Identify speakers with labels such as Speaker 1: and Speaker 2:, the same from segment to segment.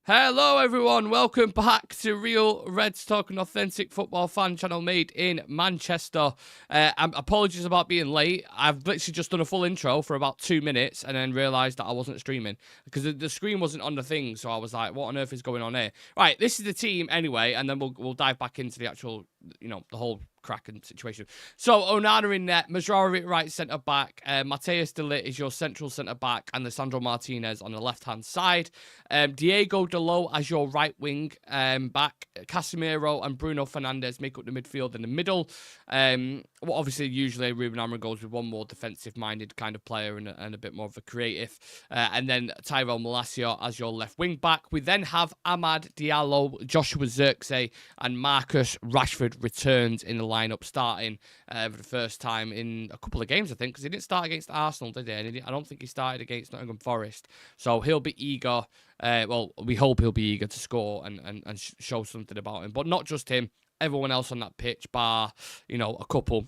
Speaker 1: Hello everyone, welcome back to Real Reds Talk, an authentic football fan channel made in Manchester. Apologies about being late. I've literally just done a full intro for about 2 minutes and then realised that I wasn't streaming because the screen wasn't on the thing, so I was like, what on earth is going on here? Right, this is the team anyway, and then we'll dive back into the actual, the whole cracking situation. So Onana in net, Mazraoui right centre back, Matheus de Ligt is your central centre back, and Lisandro Martinez on the left hand side. Diego Dalot as your right wing back, Casemiro and Bruno Fernandes make up the midfield in the middle. Obviously, usually Ruben Amorim goes with one more defensive minded kind of player and a bit more of a creative. And then Tyrell Malacia as your left wing back. We then have Amad Diallo, Joshua Zirkzee, and Marcus Rashford returns in the lineup, starting for the first time in a couple of games, I think, because he didn't start against Arsenal, did he? I don't think he started against Nottingham Forest. So he'll be eager. Well, we hope he'll be eager to score and show something about him. But not just him. Everyone else on that pitch, bar, a couple,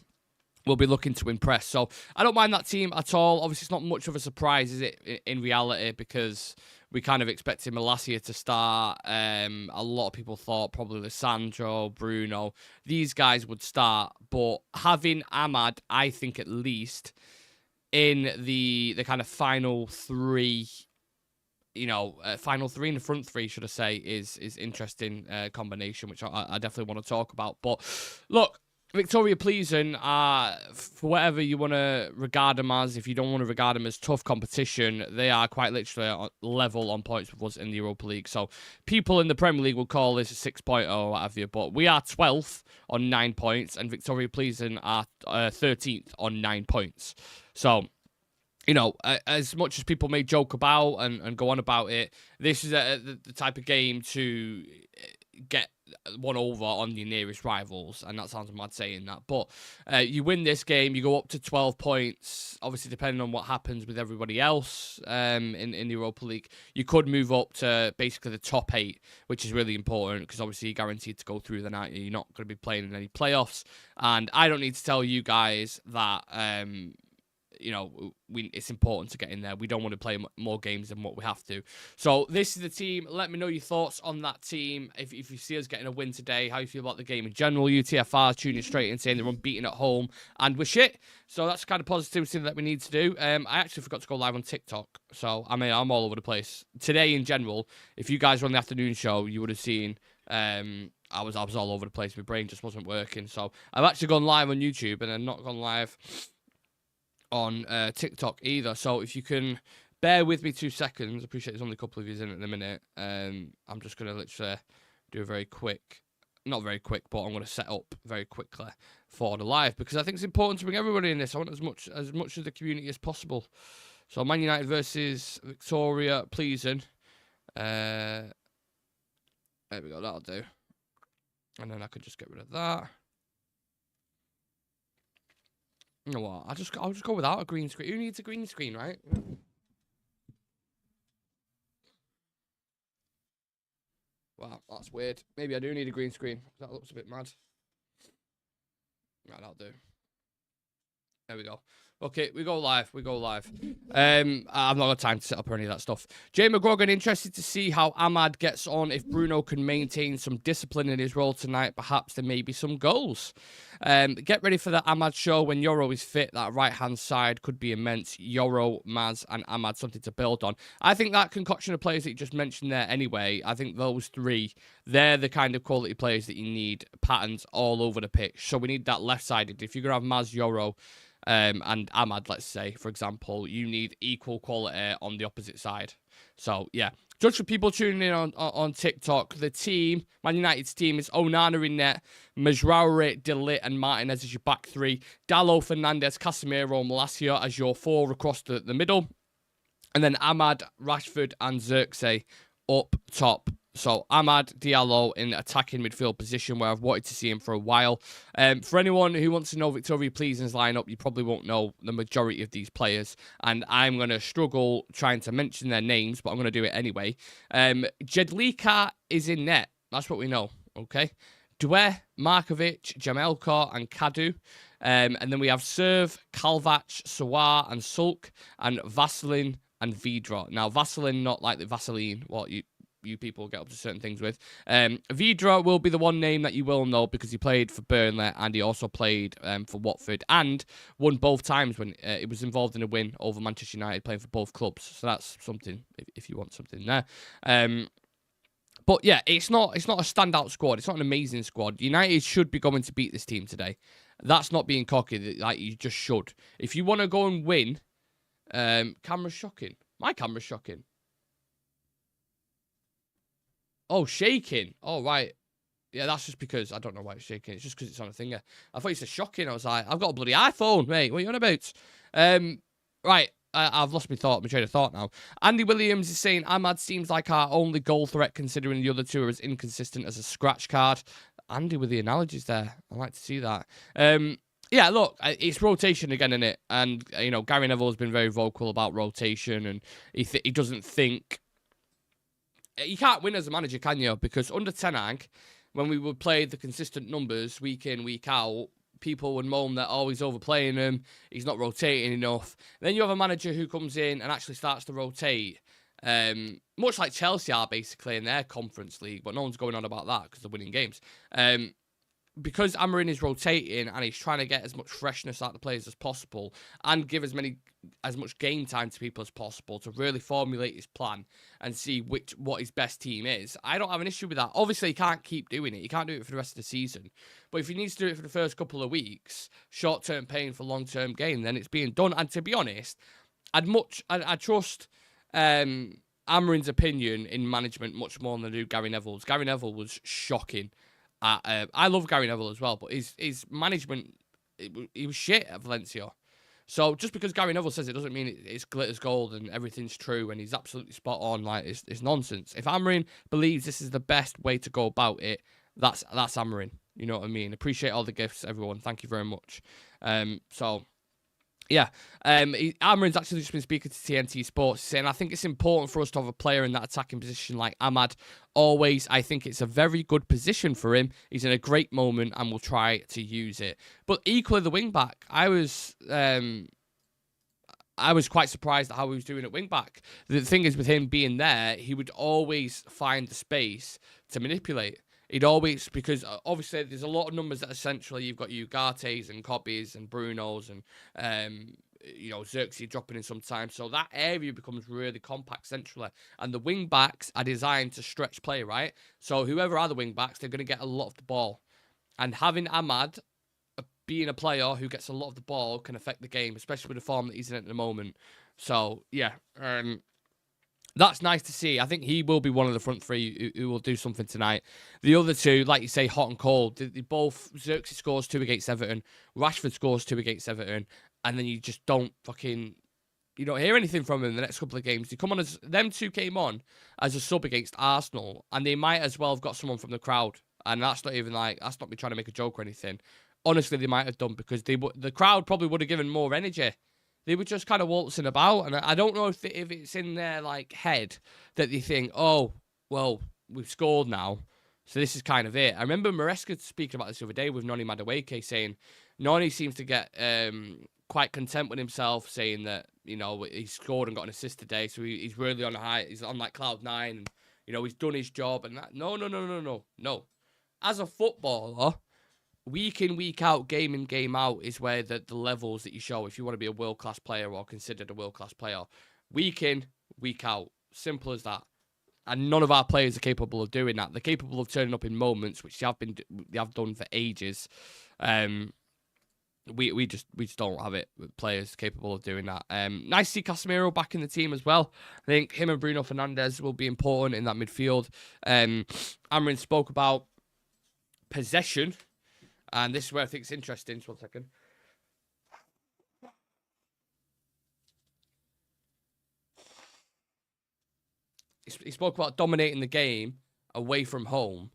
Speaker 1: will be looking to impress. So I don't mind that team at all. Obviously, it's not much of a surprise, is it, in reality, because we kind of expected MALACIA to start. A lot of people thought probably Lisandro, Bruno, these guys would start. But having Amad, I think at least, in the kind of final three, final three in the front three, should I say, is interesting combination, which I definitely want to talk about. But look, Viktoria Plzen, for whatever you want to regard them as, if you don't want to regard them as tough competition, they are quite literally level on points with us in the Europa League. So people in the Premier League will call this a 6.0 or what have you, but we are 12th on 9 points, and Viktoria Plzen are 13th on 9 points. So, as much as people may joke about and go on about it, this is the type of game to get one over on your nearest rivals, and that sounds mad saying that, but you win this game, you go up to 12 points. Obviously, depending on what happens with everybody else in the Europa League, you could move up to basically the top 8, which is really important because obviously you're guaranteed to go through the night. You're not going to be playing in any playoffs, and I don't need to tell you guys that it's important to get in there. We don't want to play more games than what we have to. So this is the team. Let me know your thoughts on that team. If you see us getting a win today, how you feel about the game in general. UTFR tuning straight in saying they're unbeaten at home and we're shit. So that's the kind of positivity that we need to do. I actually forgot to go live on TikTok. So I'm all over the place. Today in general, if you guys were on the afternoon show, you would have seen I was all over the place. My brain just wasn't working. So I've actually gone live on YouTube and then not gone live on TikTok either. So if you can bear with me 2 seconds, I appreciate there's only a couple of you in at the minute. I'm just going to literally do a very quick, not very quick, but I'm going to set up very quickly for the live because I think it's important to bring everybody in this. I want as much of the community as possible. So Man United versus Viktoria Plzen. There we go, that'll do. And then I could just get rid of that. You know what? I'll just go without a green screen. Who needs a green screen, right? Wow, that's weird. Maybe I do need a green screen. That looks a bit mad. Right, that'll do. There we go. Okay, we go live. I've not got time to set up any of that stuff. Jay McGrogan, interested to see how Amad gets on. If Bruno can maintain some discipline in his role tonight, perhaps there may be some goals. Get ready for the Amad show when Euro is fit. That right-hand side could be immense. Euro, Maz, and Amad, something to build on. I think that concoction of players that you just mentioned there anyway, I think those three, they're the kind of quality players that you need, patterns all over the pitch. So we need that left-sided. If you're going to have Maz, Euro, and Amad, let's say, for example, you need equal quality on the opposite side. So, yeah. Just for people tuning in on TikTok, the team, Man United's team, is Onana in net, Mazraoui, de Ligt, and Martinez as your back three, Dalot, Fernandes, Casemiro, Malacia as your 4 across the middle, and then Amad, Rashford, and Zirkzee up top. So Amad Diallo in attacking midfield position where I've wanted to see him for a while. For anyone who wants to know Viktoria Plzen's lineup, you probably won't know the majority of these players, and I'm going to struggle trying to mention their names, but I'm going to do it anyway. Jedlika is in net. That's what we know, okay? Due, Markovic, Jamelka, and Kadu. And then we have Serve, Kalvac, Sawar, and Sulk, and Vaseline and Vidra. Now, Vaseline, not like the Vaseline, what you you people get up to certain things with. Vidra will be the one name that you will know because he played for Burnley and he also played for Watford and won both times when it was involved in a win over Manchester United, playing for both clubs. So that's something if you want something there. But yeah, it's not a standout squad. It's not an amazing squad. United should be going to beat this team today. That's not being cocky. Like, you just should. If you want to go and win, camera's shocking. My camera's shocking. Oh, shaking. Oh, right. Yeah, that's just because I don't know why it's shaking. It's just because it's on a thing. I thought you said shocking. I was like, I've got a bloody iPhone, mate. What are you on about? Right. I've lost my train of thought now. Andy Williams is saying Ahmad seems like our only goal threat, considering the other two are as inconsistent as a scratch card. Andy with the analogies there. I like to see that. Yeah, look, it's rotation again, isn't it? And, Gary Neville has been very vocal about rotation, and he doesn't think... You can't win as a manager, can you? Because under Ten Hag, when we would play the consistent numbers week in, week out, people would moan that, oh, he's overplaying him, he's not rotating enough. Then you have a manager who comes in and actually starts to rotate, much like Chelsea are basically in their Conference League, but no one's going on about that because they're winning games. Because Amorim is rotating and he's trying to get as much freshness out of the players as possible and give as much game time to people as possible to really formulate his plan and see what his best team is, I don't have an issue with that. Obviously, he can't keep doing it. He can't do it for the rest of the season. But if he needs to do it for the first couple of weeks, short-term pain for long-term gain, then it's being done. And to be honest, I trust Amorim's opinion in management much more than I do Gary Neville's. Gary Neville was shocking. I love Gary Neville as well, but his management, he was shit at Valencia. So just because Gary Neville says it doesn't mean it's glitters gold and everything's true and he's absolutely spot on. Like, it's nonsense. If Amorim believes this is the best way to go about it, that's Amorim. You know what I mean? Appreciate all the gifts, everyone. Thank you very much. Yeah, Amorim's actually just been speaking to TNT Sports, saying, I think it's important for us to have a player in that attacking position like Ahmad. Always, I think it's a very good position for him. He's in a great moment and we'll try to use it. But equally, the wing-back, I was quite surprised at how he was doing at wing-back. The thing is, with him being there, he would always find the space to manipulate. He'd always, because obviously there's a lot of numbers that essentially you've got Ugarte's and Cobbies and Bruno's and, Xerxes dropping in sometimes. So that area becomes really compact centrally. And the wing backs are designed to stretch play, right? So whoever are the wing backs, they're going to get a lot of the ball. And having Ahmad being a player who gets a lot of the ball can affect the game, especially with the form that he's in at the moment. So, yeah, that's nice to see. I think he will be one of the front three who will do something tonight. The other two, like you say, hot and cold. They both, Xerxes scores 2 against Everton. Rashford scores 2 against Everton. And then you just don't you don't hear anything from them the next couple of games. They come on them two came on as a sub against Arsenal. And they might as well have got someone from the crowd. And that's not me trying to make a joke or anything. Honestly, they might have done because the crowd probably would have given more energy. They were just kind of waltzing about, and I don't know if it's in their head that they think, oh, well, we've scored now, so this is kind of it. I remember Maresca speaking about this the other day with Noni Madueke, saying Noni seems to get quite content with himself, saying that he scored and got an assist today, so he's really on a high. He's on cloud 9, and he's done his job. And that no. As a footballer, week in, week out, game in, game out is where the levels that you show if you want to be a world-class player or considered a world-class player. Week in, week out. Simple as that. And none of our players are capable of doing that. They're capable of turning up in moments, which they have done for ages. We just don't have it with players capable of doing that. Nice to see Casemiro back in the team as well. I think him and Bruno Fernandes will be important in that midfield. Amorim spoke about possession. And this is where I think it's interesting. Just 1 second. He spoke about dominating the game away from home.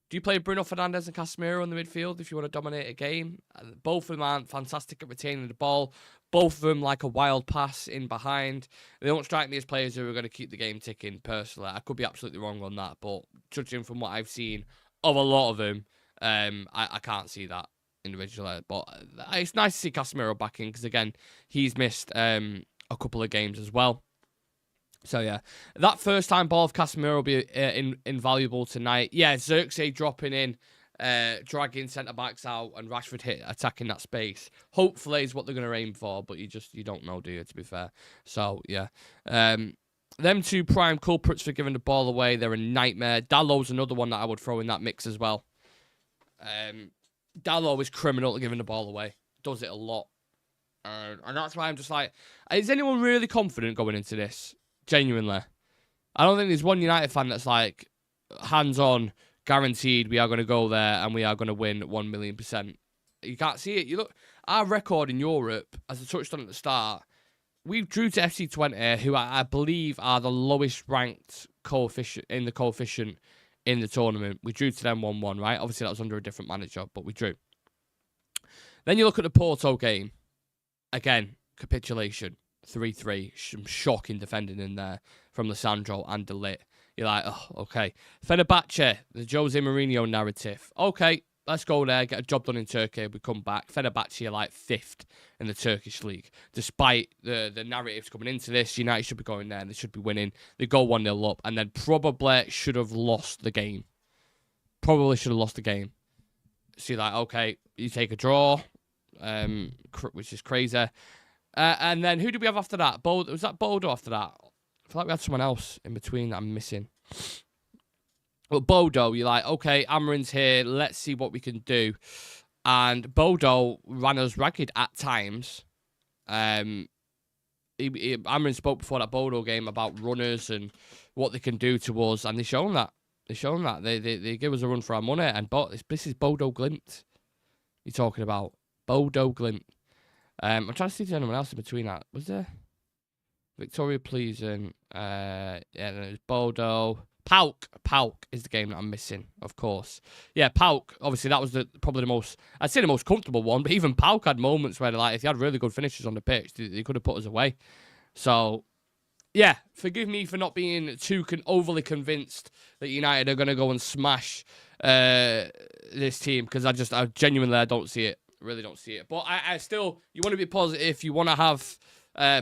Speaker 1: Do you play Bruno Fernandes and Casemiro in the midfield if you want to dominate a game? Both of them aren't fantastic at retaining the ball. Both of them like a wild pass in behind. They don't strike me as players who are going to keep the game ticking, personally. I could be absolutely wrong on that, but judging from what I've seen of a lot of them, I can't see that individually. But it's nice to see Casemiro back in because, again, he's missed a couple of games as well. So, yeah. That first-time ball of Casemiro will be invaluable tonight. Yeah, Xerxes dropping in, dragging centre-backs out, and Rashford attacking that space. Hopefully is what they're going to aim for, but you don't know, do you, to be fair. So, yeah. Them two prime culprits for giving the ball away, they're a nightmare. Dallow's another one that I would throw in that mix as well. Dallow is criminal at giving the ball away. Does it a lot. And that's why I'm just like, is anyone really confident going into this? Genuinely. I don't think there's one United fan that's like, hands-on, guaranteed we are going to go there and we are going to win 1,000,000%. You can't see it. You look, our record in Europe, as I touched on at the start, we drew to FC20, who I believe are the lowest ranked coefficient in the tournament. We drew to them 1-1, right? Obviously, that was under a different manager, but we drew. Then you look at the Porto game. Again, capitulation. 3-3. Some shocking defending in there from Lissandro and De Ligt. You're like, oh, okay. Fenerbahce, the Jose Mourinho narrative. Okay, let's go there, get a job done in Turkey. We come back. Fenerbahce are like 5th in the Turkish league. Despite the narratives coming into this, United should be going there and they should be winning. They go 1-0 up and then probably should have lost the game. Probably should have lost the game. So you're like, okay, you take a draw, which is crazy. And then who did we have after that? Was that Bodo after that? I feel like we had someone else in between that I'm missing. But Bodo, you're like, okay, Amarin's here. Let's see what we can do. And Bodo ran us ragged at times. Amarin spoke before that Bodo game about runners and what they can do to us, and they've shown that. They give us a run for our money. And this is Bodo Glimt you're talking about. Bodo Glimt. I'm trying to see if there's anyone else in between that. Was there? Viktoria Plzen. Yeah, there's Bodo. Pauk is the game that I'm missing, of course. Yeah, Pauk, obviously that was probably the most, I'd say the most comfortable one, but even Pauk had moments where, like, if he had really good finishes on the pitch, they could have put us away. So, yeah, forgive me for not being too overly convinced that United are going to go and smash this team, because I genuinely don't see it. Really don't see it. But I still, you want to be positive, you want to have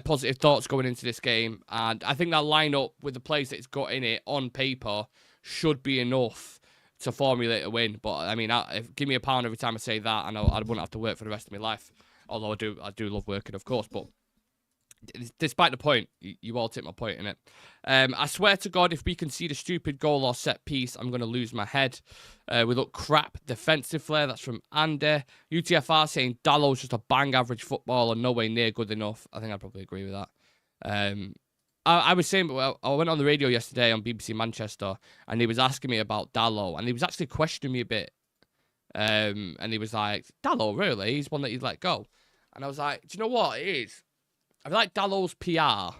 Speaker 1: positive thoughts going into this game, and I think that lineup with the players that it's got in it on paper should be enough to formulate a win. But I mean, give me £1 every time I say that, and I wouldn't have to work for the rest of my life. Although I do love working, of course. But despite the point, you all take my point in it. I swear to God, if we concede a stupid goal or set piece, I'm going to lose my head. We look crap defensively. That's from Andy. UTFR saying Dallow's just a bang average footballer, no way near good enough. I think I'd probably agree with that. I was saying, well, I went on the radio yesterday on BBC Manchester, and he was asking me about Dallow, and he was actually questioning me a bit. And he was like, Dallow, really? He's one that you'd let go. And I was like, do you know what it is? I feel like Dallow's PR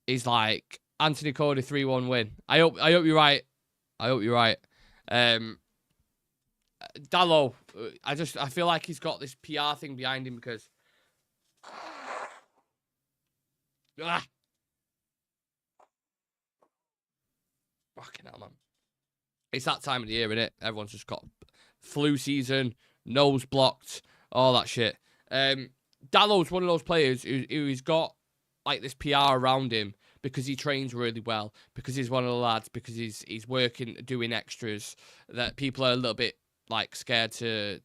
Speaker 1: is like Anthony Cody 3-1 win. I hope you're right. I hope you're right. Dallow, I feel like he's got this PR thing behind him because fucking hell, man. It's that time of the year, innit? Everyone's just got flu season, nose blocked, all that shit. Dallow's one of those players who's got like this PR around him because he trains really well, because he's one of the lads, because he's working, doing extras, that people are a little bit like scared to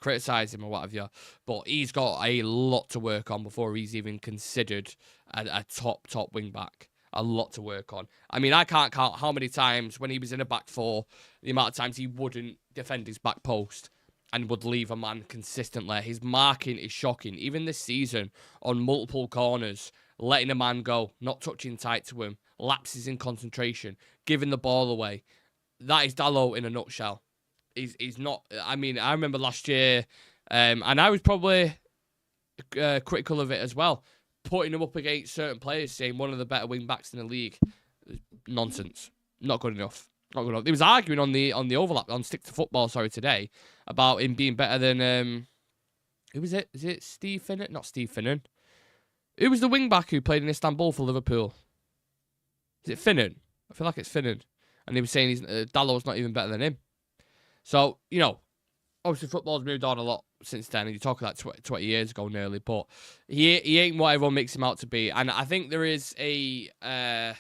Speaker 1: criticize him or whatever. But he's got a lot to work on before he's even considered a top wing back. A lot to work on. I mean, I can't count how many times when he was in a back four, the amount of times he wouldn't defend his back post and would leave a man consistently. His marking is shocking. Even this season, on multiple corners, letting a man go, not touching tight to him, lapses in concentration, giving the ball away. That is Dallow in a nutshell. He's not... I mean, I remember last year, and I was probably critical of it as well, putting him up against certain players, saying one of the better wing-backs in the league. Nonsense. Not good enough. Not good enough. He was arguing on the overlap, on Stick to Football, today, about him being better than... who was it? Is it Steve Finnan? Not Steve Finnan. Who was the wing-back who played in Istanbul for Liverpool? Is it Finnan? I feel like it's Finnan. And he was saying Dallow's not even better than him. So, you know, obviously football's moved on a lot since then. And you're talking like 20 years ago nearly, but he ain't what everyone makes him out to be. And I think there is an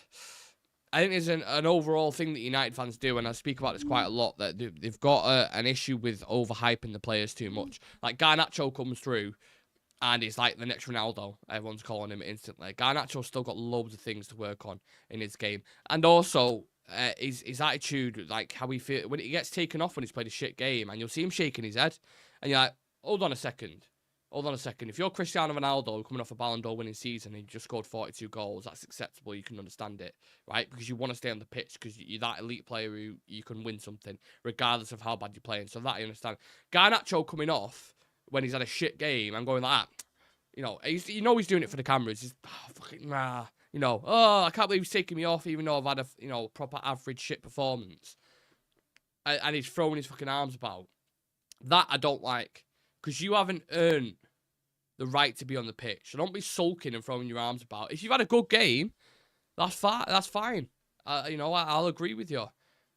Speaker 1: overall thing that United fans do, and I speak about this quite a lot, that they've got an issue with overhyping the players too much. Like Garnacho comes through, and he's like the next Ronaldo. Everyone's calling him instantly. Garnacho's still got loads of things to work on in his game. And also, his attitude, like how he feels, when he gets taken off when he's played a shit game, and you'll see him shaking his head, and you're like, hold on a second. If you're Cristiano Ronaldo coming off a Ballon d'Or winning season and you just scored 42 goals, that's acceptable. You can understand it, right? Because you want to stay on the pitch because you're that elite player who you can win something regardless of how bad you're playing. So that I understand. Garnacho coming off when he's had a shit game and going like that, he's doing it for the cameras. He's fucking nah, I can't believe he's taking me off even though I've had a proper average shit performance, and he's throwing his fucking arms about. That I don't like, because you haven't earned the right to be on the pitch. So don't be sulking and throwing your arms about. If you've had a good game, that's fine. I'll agree with you.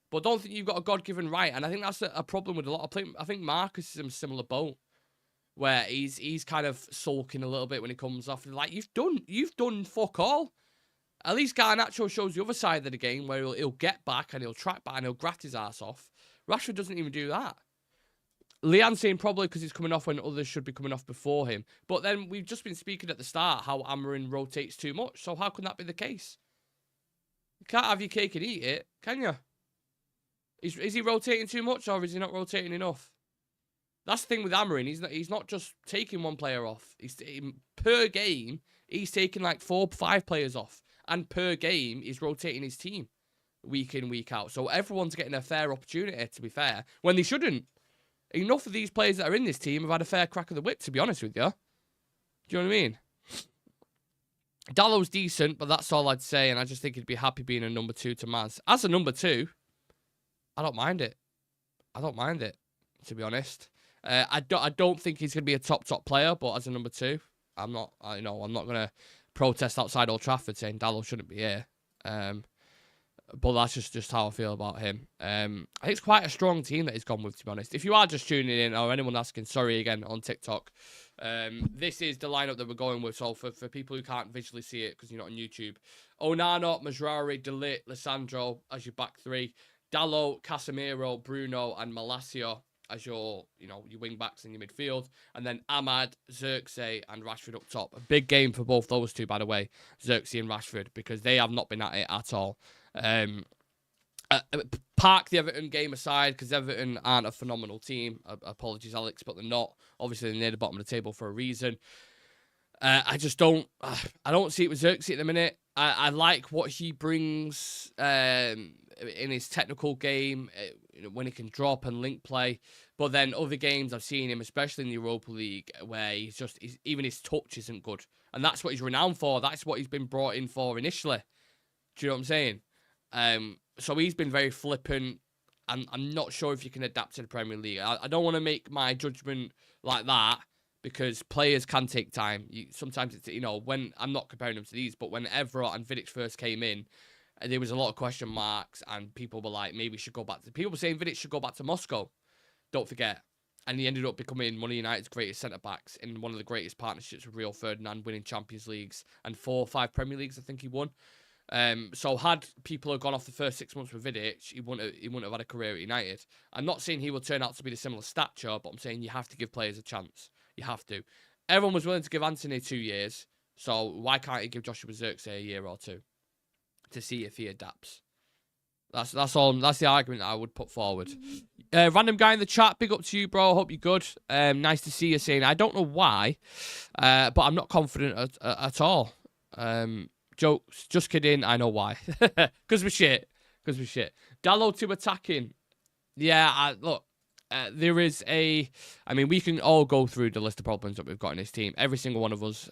Speaker 1: But don't think you've got a God-given right. And I think that's a problem with a lot of players. I think Marcus is in a similar boat, where he's kind of sulking a little bit when he comes off. Like, you've done fuck all. At least Garnacho shows the other side of the game, where he'll get back and he'll track back and he'll graft his ass off. Rashford doesn't even do that. Leanne's saying probably because he's coming off when others should be coming off before him. But then we've just been speaking at the start how Amarin rotates too much. So how can that be the case? You can't have your cake and eat it, can you? Is he rotating too much, or is he not rotating enough? That's the thing with Amarin. He's not just taking one player off. Per game, he's taking like 4 or 5 players off. And per game, he's rotating his team week in, week out. So everyone's getting a fair opportunity, to be fair, when they shouldn't. Enough of these players that are in this team have had a fair crack of the whip, to be honest with you. Do you know what I mean? Dallow's decent, but that's all I'd say, and I just think he'd be happy being a number 2 to Maz. As a number 2, I don't mind it. To be honest. I don't think he's going to be a top player, but as a number 2, I'm not going to protest outside Old Trafford saying Dallow shouldn't be here. But that's just how I feel about him. I think it's quite a strong team that he's gone with, to be honest. If you are just tuning in, or anyone asking, sorry again, on TikTok, this is the lineup that we're going with. So for people who can't visually see it because you're not on YouTube, Onana, Mazraoui, De Ligt, Lissandro as your back 3, Dallow, Casemiro, Bruno, and MALACIA as your wing backs in your midfield, and then Ahmad, Xerxes, and Rashford up top. A big game for both those two, by the way, Xerxes and Rashford, because they have not been at it at all. Park the Everton game aside, because Everton aren't a phenomenal team. Apologies, Alex, but they're not. Obviously, they're near the bottom of the table for a reason. I just don't. I don't see it with Xerxes at the minute. I like what he brings in his technical game, when he can drop and link play. But then other games I've seen him, especially in the Europa League, where even his touch isn't good, and that's what he's renowned for. That's what he's been brought in for initially. Do you know what I'm saying? So he's been very flippant. I'm not sure if you can adapt to the Premier League. I don't want to make my judgment like that, because players can take time. Sometimes it's, when I'm not comparing them to these, but when Evra and Vidic first came in, there was a lot of question marks, and people were like, maybe we should go back to... People were saying Vidic should go back to Moscow. Don't forget. And he ended up becoming one of United's greatest centre-backs in one of the greatest partnerships with Rio Ferdinand, winning Champions Leagues and 4 or 5 Premier Leagues, I think he won. So had people have gone off the first 6 months with Vidic, he wouldn't have had a career at United. I'm not saying he will turn out to be the similar stature, but I'm saying you have to give players a chance. You have to. Everyone was willing to give Anthony 2 years, so why can't he give Joshua Xerxes a year or 2 to see if he adapts? That's all. That's the argument that I would put forward. Random guy in the chat, big up to you, bro. Hope you're good. Nice to see you. Saying I don't know why, but I'm not confident at all. Jokes, just kidding. I know why. Because we're shit. Dallow to attacking. Yeah, look. There is we can all go through the list of problems that we've got in this team. Every single one of us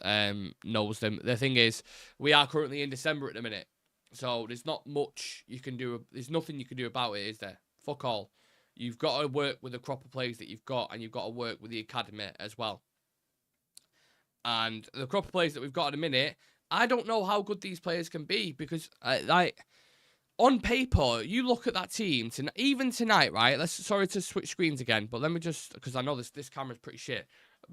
Speaker 1: knows them. The thing is, we are currently in December at the minute. So there's not much you can do. There's nothing you can do about it, is there? Fuck all. You've got to work with the crop of players that you've got, and you've got to work with the academy as well. And the crop of players that we've got at the minute, I don't know how good these players can be, because on paper, you look at that team, even tonight, right? Sorry to switch screens again, but let me just, because I know this camera's pretty shit.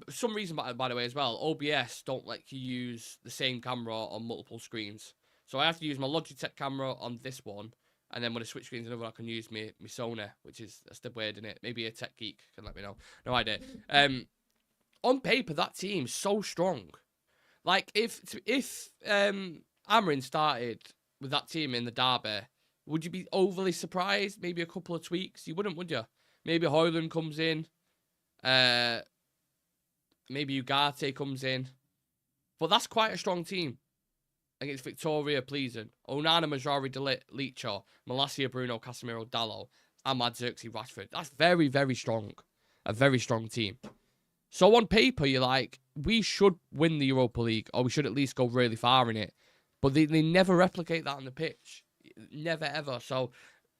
Speaker 1: For some reason, by the way, as well, OBS don't let you use the same camera on multiple screens. So I have to use my Logitech camera on this one, and then when I switch screens another, I can use my Sony, which is, that's the weird, isn't it? Maybe a tech geek can let me know. No idea. On paper, that team's so strong. Like, if Amarin started with that team in the derby, would you be overly surprised? Maybe a couple of tweaks? You wouldn't, would you? Maybe Højlund comes in. Maybe Ugarte comes in. But that's quite a strong team against Viktoria Plzen. Onana, Majori, Licho, MALACIA, Bruno, Casemiro, Dalot, Ahmad, Xerxes, Rashford. That's very, very strong. A very strong team. So on paper, you're like, we should win the Europa League, or we should at least go really far in it. But they never replicate that on the pitch. Never, ever. So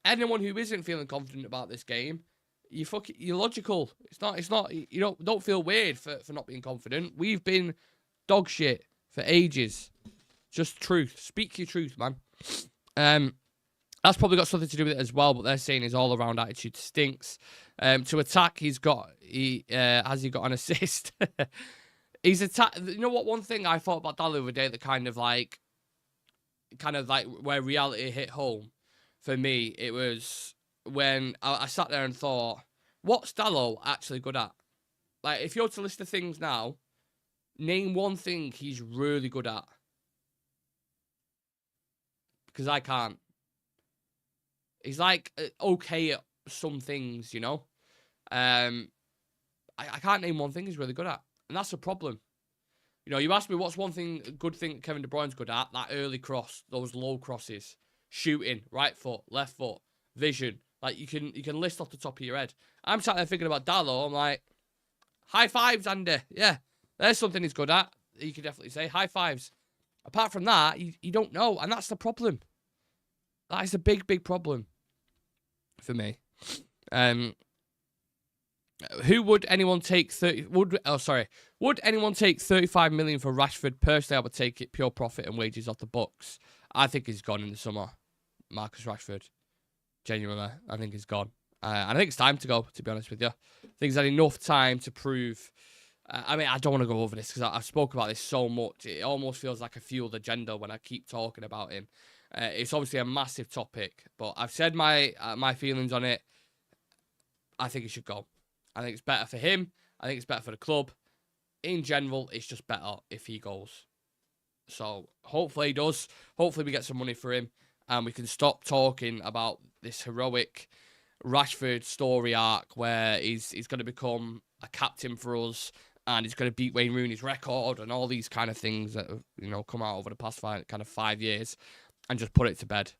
Speaker 1: anyone who isn't feeling confident about this game, you're logical. It's not, you don't feel weird for not being confident. We've been dog shit for ages. Just truth. Speak your truth, man. That's probably got something to do with it as well, but they're saying his all-around attitude stinks. To attack, has he got an assist? He's attacked. You know what? One thing I thought about that the other day that kind of like where reality hit home for me, it was when I sat there and thought, what's Dalot actually good at? Like, if you're to list the things now, name one thing he's really good at. Because I can't. He's like okay at some things, you know. I can't name one thing he's really good at, and that's a problem. You know, you ask me what's one good thing Kevin De Bruyne's good at, that early cross, those low crosses, shooting, right foot, left foot, vision. Like, you can list off the top of your head. I'm sat there thinking about Dalot. I'm like, high fives, Andy. Yeah, there's something he's good at. You could definitely say high fives. Apart from that, you don't know, and that's the problem. That is a big, big problem for me. Who would anyone take would anyone take 35 million for Rashford? Personally, I would take it, pure profit and wages off the books. I think he's gone in the summer. Marcus Rashford. Genuinely, I think he's gone. And I think it's time to go, to be honest with you. I think he's had enough time to prove. I mean, I don't want to go over this because I've spoken about this so much. It almost feels like a fueled agenda when I keep talking about him. It's obviously a massive topic, but I've said my feelings on it. I think he should go. I think it's better for him. I think it's better for the club. In general, it's just better if he goes. So hopefully he does. Hopefully we get some money for him, and we can stop talking about this heroic Rashford story arc where he's going to become a captain for us, and he's going to beat Wayne Rooney's record, and all these kind of things that have, you know, come out over the past 5 years, and just put it to bed.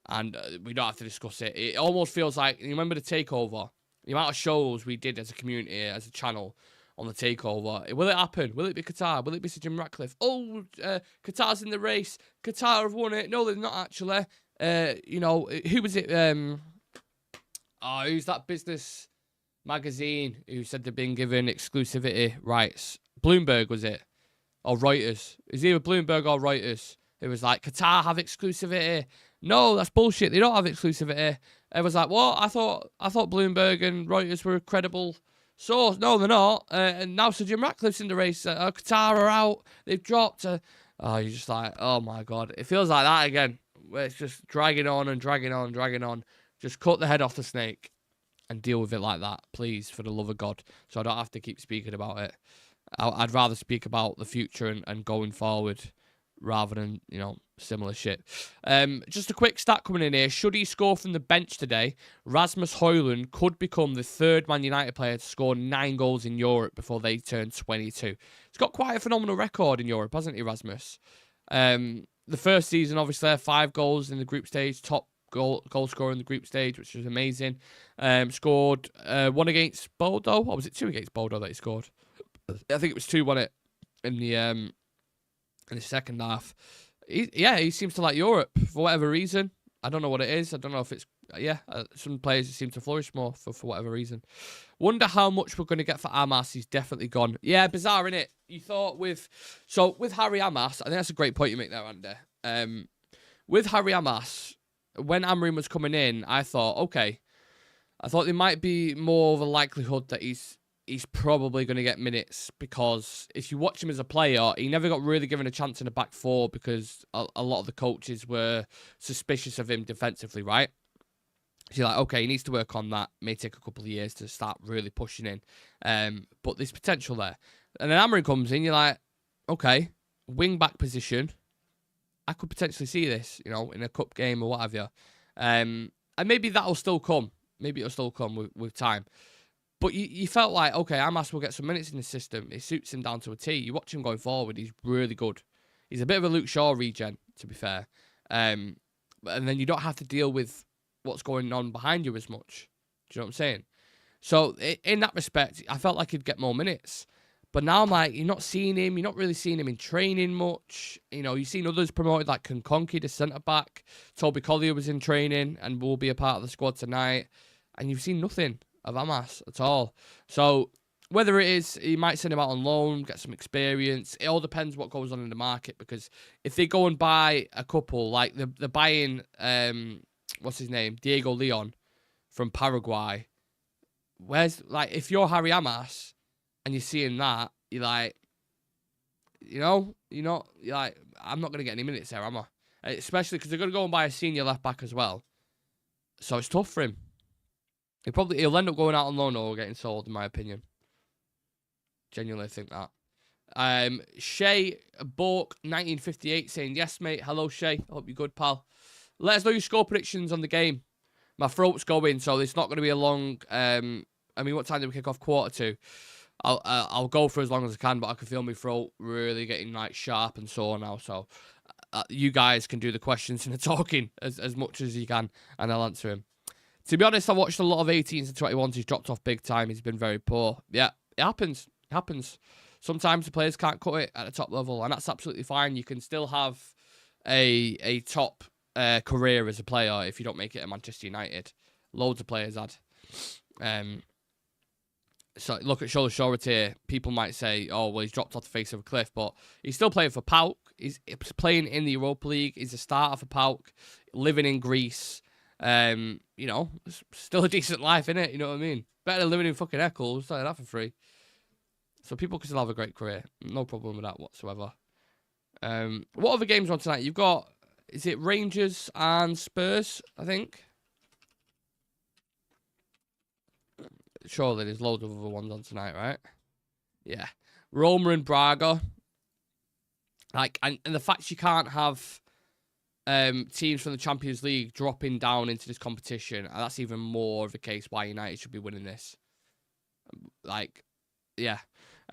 Speaker 1: And we don't have to discuss it. It almost feels like, you remember the takeover? The amount of shows we did as a community, as a channel, on the takeover. Will it happen? Will it be Qatar? Will it be Sir Jim Ratcliffe? Oh, Qatar's in the race. Qatar have won it. No, they're not actually. You know, who was it? Who's that business magazine who said they've been given exclusivity rights? Bloomberg, was it? Or Reuters? It's either Bloomberg or Reuters. It was like, Qatar have exclusivity. No, that's bullshit. They don't have exclusivity. It was like, what? I thought Bloomberg and Reuters were a credible source. No, they're not. And now Sir Jim Ratcliffe's in the race. Qatar are out. They've dropped. You're just like, oh my God. It feels like that again, where it's just dragging on and dragging on and dragging on. Just cut the head off the snake and deal with it like that, please, for the love of God, so I don't have to keep speaking about it. I'd rather speak about the future and going forward rather than, you know, similar shit. Just a quick stat coming in here. Should he score from the bench today, Rasmus Højlund could become the third Man United player to score 9 goals in Europe before they turn 22. He's got quite a phenomenal record in Europe, hasn't he, Rasmus? The first season, obviously, 5 goals in the group stage, top goal scorer in the group stage, which was amazing. Scored 1 against Bodo, or was it 2 against Bodo that he scored? I think it was 2, wasn't it, in the second half. He seems to like Europe for whatever reason. I don't know what it is. I don't know if it's some players seem to flourish more for whatever reason. Wonder how much we're going to get for Hamas. He's definitely gone. Yeah, bizarre, innit? You thought with Harry Hamas, I think that's a great point you make there, Andy. With Harry Hamas, when Amorim was coming in, I thought, okay, I thought there might be more of a likelihood that he's probably going to get minutes, because if you watch him as a player, he never got really given a chance in the back four because a lot of the coaches were suspicious of him defensively, right? So you're like, okay, he needs to work on that. May take a couple of years to start really pushing in. But there's potential there. And then Amorim comes in, you're like, okay, wing back position. I could potentially see this, you know, in a cup game or what have you. And maybe that'll still come. Maybe it'll still come with time. But you felt like, okay, Amas will get some minutes in the system. It suits him down to a T. You watch him going forward, he's really good. He's a bit of a Luke Shaw regen, to be fair. And then you don't have to deal with what's going on behind you as much. Do you know what I'm saying? So, in that respect, I felt like he'd get more minutes. But now I'm like, you're not seeing him. You're not really seeing him in training much. You know, you've seen others promoted like Konkonki, the centre-back. Toby Collier was in training and will be a part of the squad tonight. And you've seen nothing of Amas at all. So, whether it is, he might send him out on loan, get some experience. It all depends what goes on in the market. Because if they go and buy a couple, like they're buying, what's his name? Diego Leon from Paraguay. Where's, like, if you're Harry Amas and you're seeing that, you're like, you're like, I'm not going to get any minutes there, am I? Especially because they're going to go and buy a senior left back as well. So it's tough for him. He'll end up going out on loan or getting sold, in my opinion. Genuinely think that. Shay Bork 1958 saying, yes, mate. Hello, Shay. Hope you're good, pal. Let us know your score predictions on the game. My throat's going, so it's not going to be a long... what time do we kick off? 1:45. I'll go for as long as I can, but I can feel my throat really getting like sharp and sore now. So you guys can do the questions and the talking as much as you can, and I'll answer him. To be honest, I watched a lot of 18s and 21s. He's dropped off big time. He's been very poor. Yeah, it happens. It happens. Sometimes the players can't cut it at the top level, and that's absolutely fine. You can still have a top career as a player if you don't make it at Manchester United. Loads of players had. So look at Shola Shoret here. People might say, oh, well, he's dropped off the face of a cliff, but he's still playing for PAOK. He's playing in the Europa League. He's a starter for PAOK, living in Greece. Still a decent life, innit? You know what I mean? Better than living in fucking Eccles. Selling that for free. So people can still have a great career. No problem with that whatsoever. What other games on tonight? You've got, is it Rangers and Spurs, I think? Surely there's loads of other ones on tonight, right? Yeah. Roma and Braga. Like, and the fact you can't have teams from the Champions League dropping down into this competition, and that's even more of a case why United should be winning this. Like, yeah.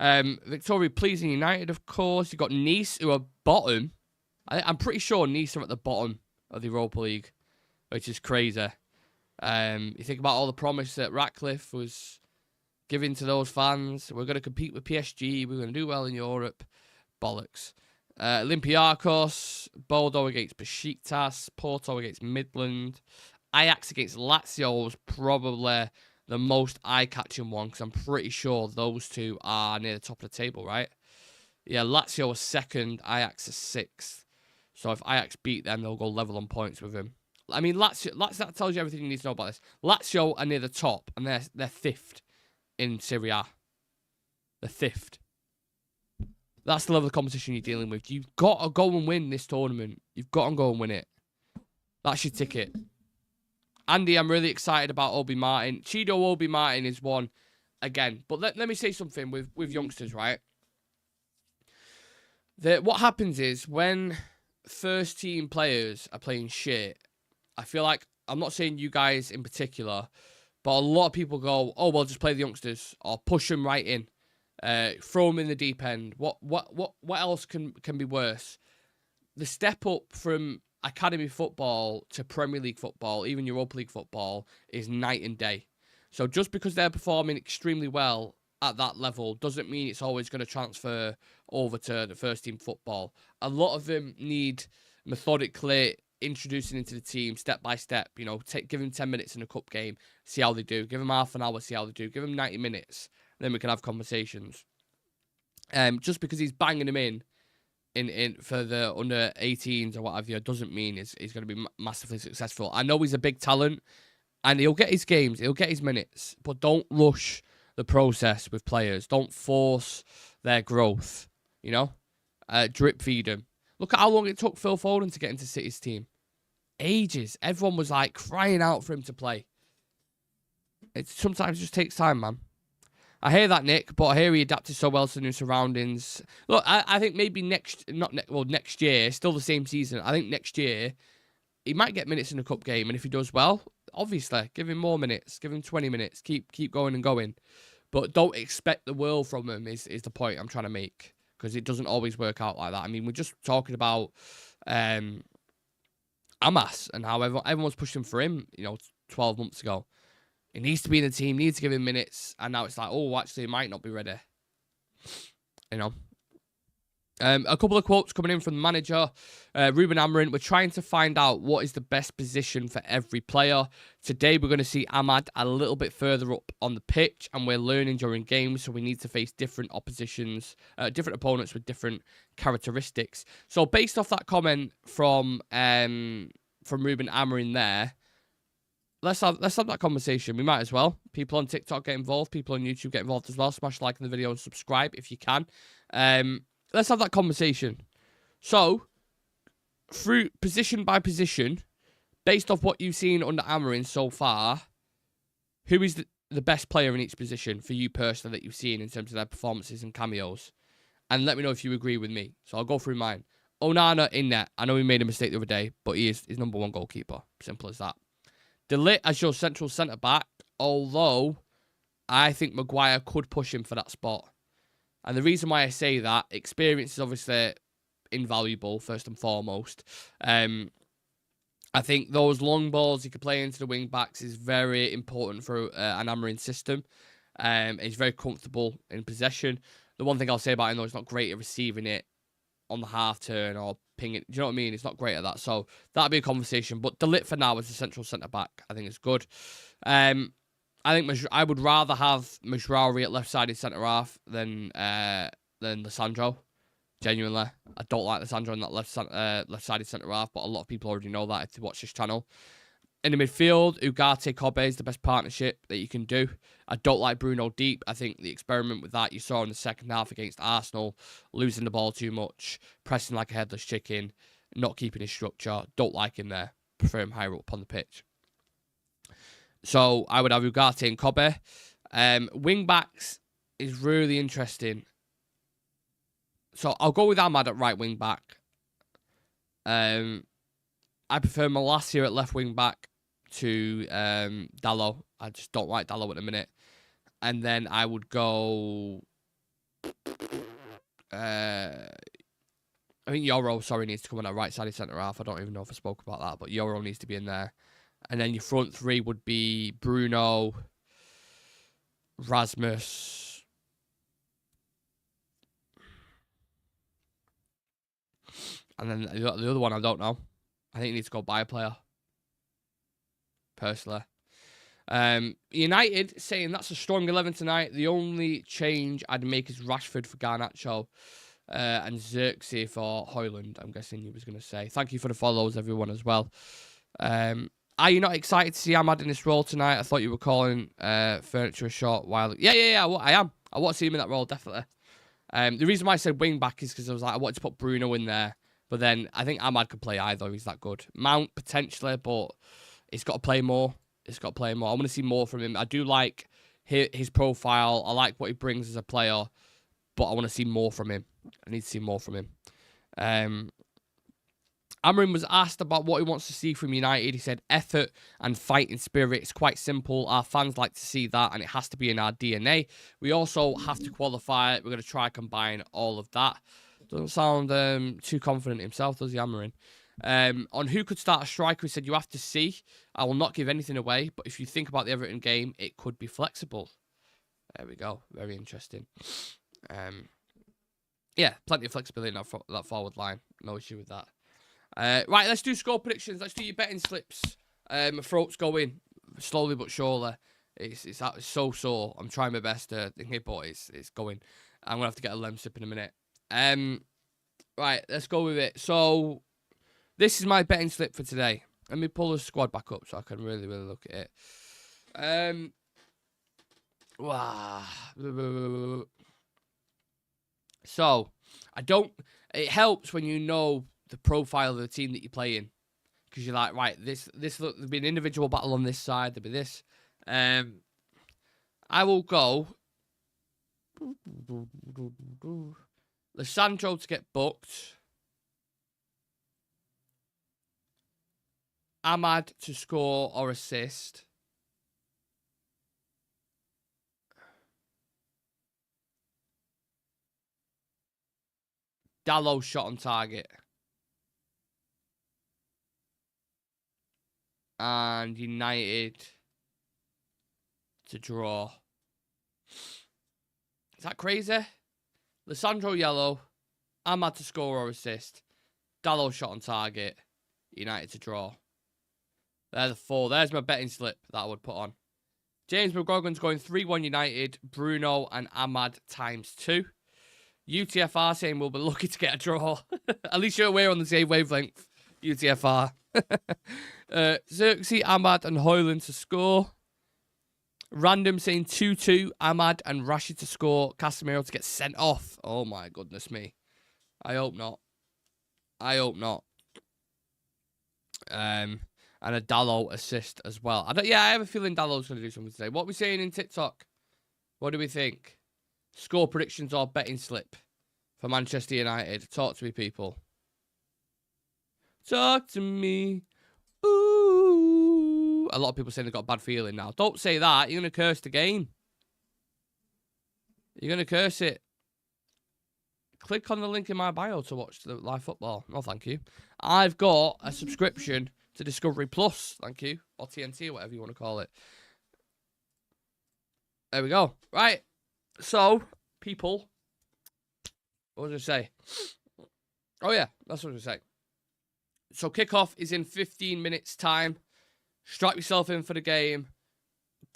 Speaker 1: Viktoria Plzen United, of course. You've got Nice, who are bottom. I'm pretty sure Nice are at the bottom of the Europa League, which is crazy. You think about all the promise that Ratcliffe was giving to those fans. We're going to compete with PSG. We're going to do well in Europe. Bollocks. Olympiacos, Bordeaux against Besiktas, Porto against Midland, Ajax against Lazio was probably the most eye-catching one because I'm pretty sure those two are near the top of the table, right? Yeah, Lazio was second, Ajax is sixth. So if Ajax beat them, they'll go level on points with him. I mean, Lazio, that tells you everything you need to know about this. Lazio are near the top, and they're fifth in Serie A. They're fifth. That's the level of competition you're dealing with. You've got to go and win this tournament. You've got to go and win it. That's your ticket. Andy, I'm really excited about Obi Martin. Chido Obi Martin is one again. But let me say something with youngsters, right? What happens is when first team players are playing shit, I feel like, I'm not saying you guys in particular, but a lot of people go, oh, well, just play the youngsters or push them right in. Throw them in the deep end. What else can be worse? The step up from academy football to Premier League football, even Europa League football, is night and day. So just because they're performing extremely well at that level doesn't mean it's always going to transfer over to the first team football. A lot of them need methodically introducing into the team step by step. You know, give them 10 minutes in a cup game, see how they do. Give them half an hour, see how they do. Give them 90 minutes. Then we can have conversations. Just because he's banging him in in for the under 18s or whatever doesn't mean he's going to be massively successful. I know he's a big talent, and he'll get his games, he'll get his minutes, but don't rush the process with players. Don't force their growth, you know? Drip feed them. Look at how long it took Phil Foden to get into City's team. Ages. Everyone was like crying out for him to play. It sometimes just takes time, man. I hear that, Nick, but I hear he adapted so well to new surroundings. Look, I think maybe next year, still the same season. I think next year he might get minutes in a cup game, and if he does well, obviously give him more minutes, give him 20 minutes, keep going and going, but don't expect the world from him. Is the point I'm trying to make, because it doesn't always work out like that. I mean, we're just talking about Amas and how everyone's pushing for him, 12 months ago. He needs to be in the team, needs to give him minutes, and now it's like, oh, actually, he might not be ready. A couple of quotes coming in from the manager, Ruben Amorim. We're trying to find out what is the best position for every player. Today, we're going to see Ahmad a little bit further up on the pitch, and we're learning during games, so we need to face different oppositions, different opponents with different characteristics. So, based off that comment from Ruben Amorim there, let's have that conversation. We might as well. People on TikTok get involved. People on YouTube get involved as well. Smash like on the video and subscribe if you can. Let's have that conversation. So, through position by position, based off what you've seen under Amorim so far, who is the best player in each position for you personally that you've seen in terms of their performances and cameos? And let me know if you agree with me. So I'll go through mine. Onana in net. I know he made a mistake the other day, but he is his number one goalkeeper. Simple as that. De Ligt as your central centre-back, although I think Maguire could push him for that spot. And the reason why I say that, experience is obviously invaluable, first and foremost. I think those long balls he could play into the wing-backs is very important for an Amorim system. He's very comfortable in possession. The one thing I'll say about him, though, he's not great at receiving it on the half-turn or pinging. Do you know what I mean? He's not great at that. So that'll be a conversation. But De Ligt for now as the central centre-back, I think is good. I think I would rather have Mazraoui at left-sided centre-half than Lissandro. Genuinely. I don't like Lissandro in that left-sided centre-half, but a lot of people already know that if they watch this channel. In the midfield, Ugarte-Kobe is the best partnership that you can do. I don't like Bruno deep. I think the experiment with that you saw in the second half against Arsenal, losing the ball too much, pressing like a headless chicken, not keeping his structure. Don't like him there. Prefer him higher up on the pitch. So I would have Ugarte and Kobe. Wing-backs is really interesting. So I'll go with Ahmad at right wing-back. I prefer MALACIA at left wing-back to Dalot. I just don't like Dalot at the minute. And then I would go... I think Yoro, needs to come on that right-sided centre-half. I don't even know if I spoke about that, but Yoro needs to be in there. And then your front three would be Bruno, Rasmus, and then the other one I don't know. I think you need to go buy a player, personally. United saying that's a strong 11 tonight. The only change I'd make is Rashford for Garnacho and Xerxes for Højlund. I'm guessing you was going to say. Thank you for the follows, everyone, as well. Are you not excited to see Ahmad in this role tonight? I thought you were calling Furniture a short while. Yeah, I am. I want to see him in that role, definitely. The reason why I said wing back is because I was like, I wanted to put Bruno in there. But then I think Ahmad could play either. He's that good. Mount, potentially, but he's got to play more. I want to see more from him. I do like his profile. I like what he brings as a player. But I want to see more from him. I need to see more from him. Amorim was asked about what he wants to see from United. He said effort and fighting spirit. It's quite simple. Our fans like to see that, and it has to be in our DNA. We also have to qualify it. We're going to try combine all of that. Doesn't sound too confident himself, does he, Amorim? On who could start a striker, he said, you have to see. I will not give anything away, but if you think about the Everton game, it could be flexible. There we go. Very interesting. Yeah, plenty of flexibility in that forward line. No issue with that. Right, let's do score predictions. Let's do your betting slips. My throat's going slowly but surely. It's so sore. I'm trying my best to think it, but it's going. I'm going to have to get a lem sip in a minute. Right, let's go with it. So, this is my betting slip for today. Let me pull the squad back up so I can really look at it. Wow. So, it helps when you know the profile of the team that you're playing. Because you're like, right, there'll be an individual battle on this side, there'll be this. I will go Lissandro to get booked. Ahmad to score or assist. Dalot shot on target. And United to draw. Is that crazy? Lissandro yellow. Ahmad to score or assist. Dalot shot on target. United to draw. There's the 4. There's my betting slip that I would put on. James McGoggan's going 3-1 United. Bruno and Ahmad ×2. UTFR saying we'll be lucky to get a draw. At least we're on the same wavelength. UTFR. Xerxes, Ahmad and Hoyland to score. Random saying 2-2. Ahmad and Rashid to score. Casemiro to get sent off. Oh my goodness me. I hope not. I hope not. And a Dalot assist as well. I have a feeling Dalot's going to do something today. What are we saying in TikTok? What do we think? Score predictions or betting slip for Manchester United. Talk to me, people. Talk to me. Ooh. A lot of people saying they've got a bad feeling now. Don't say that. You're going to curse the game. You're going to curse it. Click on the link in my bio to watch the live football. No, thank you. I've got a subscription to Discovery Plus. Thank you. Or TNT or whatever you want to call it. There we go. Right. So, people. What was I say? Oh, yeah. That's what I was going to say. So, kickoff is in 15 minutes' time. Strap yourself in for the game.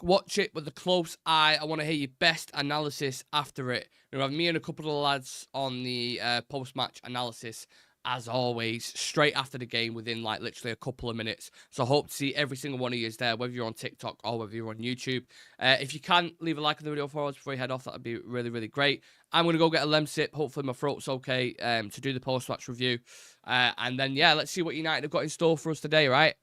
Speaker 1: Watch it with a close eye. I want to hear your best analysis after it. We'll have me and a couple of lads on the post-match analysis, as always, straight after the game within, like, literally a couple of minutes. So I hope to see every single one of you there, whether you're on TikTok or whether you're on YouTube. If you can, leave a like on the video for us before you head off. That would be really, really great. I'm going to go get a lem sip. Hopefully my throat's okay to do the post-match review. And then, yeah, let's see what United have got in store for us today, right?